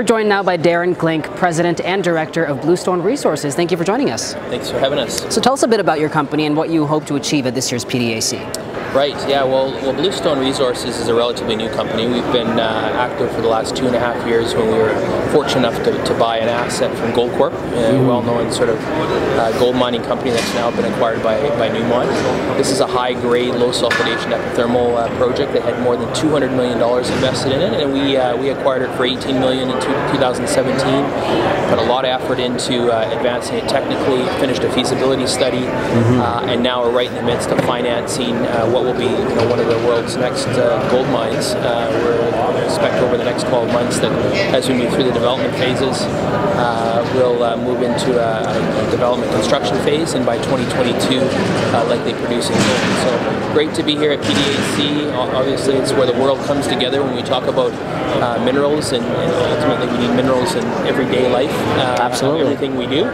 We're joined now by Darren Klinck, President and Director of Bluestone Resources. Thank you for joining us. Thanks for having us. So tell us a bit about your company and what you hope to achieve at this year's PDAC. Right, yeah, well Bluestone Resources is a relatively new company. We've been active for the last 2.5 years when we were fortunate enough to buy an asset from Goldcorp, a well-known sort of gold mining company that's now been acquired by Newmont. This is a high-grade, low-sulfidation epithermal project that had more than $200 million invested in it, and we acquired it for $18 million in 2017. Put a lot of effort into advancing it technically, finished a feasibility study, and now we're right in the midst of financing what will be one of the world's next gold mines. We expect over the next 12 months that as we move through the development phases, we'll move into a development construction phase, and by 2022 likely producing gold. So great to be here at PDAC. Obviously it's where the world comes together when we talk about minerals, and ultimately we need minerals in everyday life. Absolutely. Everything we do.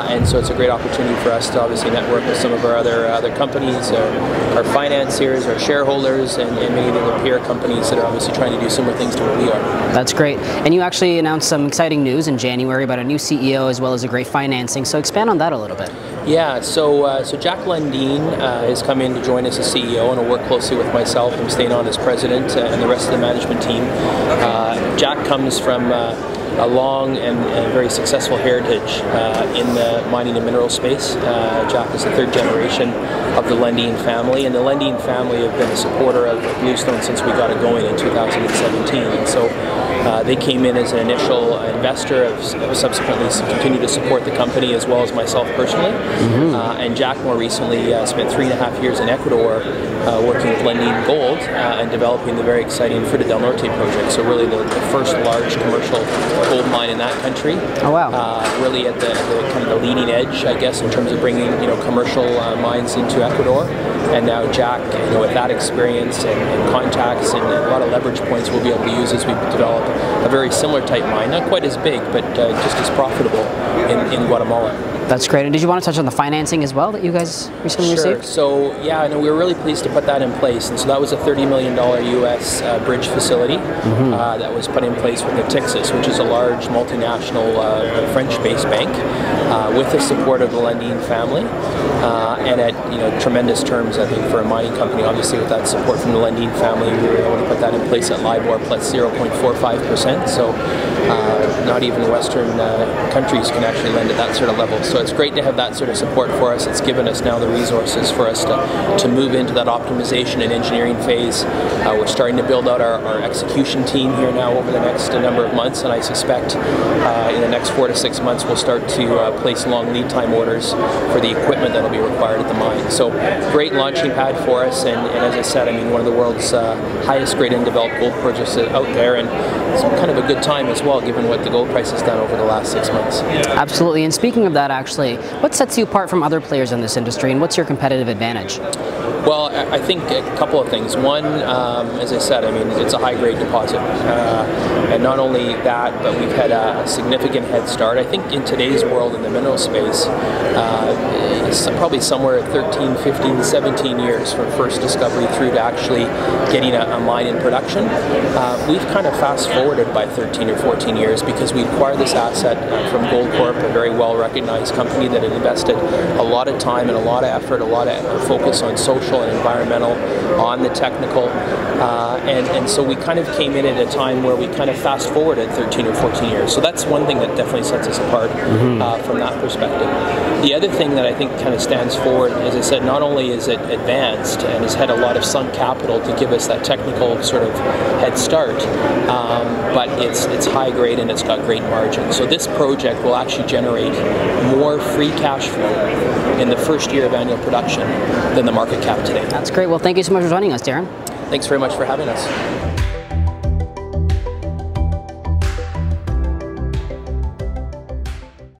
And so it's a great opportunity for us to obviously network with some of our other companies, our financiers, our shareholders, and many of the other peer companies that are obviously trying to do similar things to what we are. That's great. And you actually announced some exciting news in January about a new CEO as well as a great financing. So expand on that a little bit. Yeah, so Jack Lundin has come in to join us as CEO and will work closely with myself. I'm staying on as president and the rest of the management team. Jack comes from a long and very successful heritage in the mining and mineral space. Jack is the third generation of the Lundin family, and the Lundin family have been a supporter of Bluestone since we got it going in 2017. And so they came in as an initial investor, have subsequently continued to support the company as well as myself personally. And Jack more recently spent 3.5 years in Ecuador working with Lundin Gold and developing the very exciting Fruta del Norte project. So really the first large commercial gold mine in that country. Oh wow! Really at the kind of the leading edge, I guess, in terms of bringing commercial mines into Ecuador. And now Jack, with that experience and contacts and a lot of leverage points, we'll be able to use as we develop a very similar type mine, not quite as big, but just as profitable in Guatemala. That's great. And did you want to touch on the financing as well that you guys recently received? So yeah, we were really pleased to put that in place. And so that was a $30 million US bridge facility that was put in place with TSXV, which is a large multinational French-based bank, with the support of the Lundin family, and at tremendous terms, I think, for a mining company. Obviously, with that support from the Lundin family, we were able to put that in place at LIBOR plus 0.45%. So not even Western countries can actually lend at that sort of level. So it's great to have that sort of support for us. It's given us now the resources for us to move into that optimization and engineering phase. We're starting to build out our execution team here now over the next number of months, and I suspect in the next 4 to 6 months we'll start to place long lead time orders for the equipment that will be required at the mine. So great launching pad for us, and as I said, one of the world's highest grade undeveloped gold projects out there, and it's kind of a good time as well given what the gold price has done over the last 6 months. Absolutely. And speaking of that, actually, what sets you apart from other players in this industry, and what's your competitive advantage? Well, I think a couple of things. One, as I said, it's a high-grade deposit, and not only that, but we've had a significant head start. I think in today's world in the mineral space, it's probably somewhere at 13, 15, 17 years from first discovery through to actually getting a mine in production. We've kind of fast-forwarded by 13 or 14 years because we acquired this asset from Goldcorp, a very well-recognized company that had invested a lot of time and a lot of effort, a lot of focus on social and environmental, on the technical, and so we kind of came in at a time where we kind of fast forwarded 13 or 14 years. So that's one thing that definitely sets us apart from that perspective. The other thing that I think kind of stands forward, as I said, not only is it advanced and has had a lot of sunk capital to give us that technical sort of head start, but it's high grade and it's got great margin. So this project will actually generate more free cash flow in the first year of annual production than the market cap today. That's great. Well, thank you so much for joining us, Darren. Thanks very much for having us.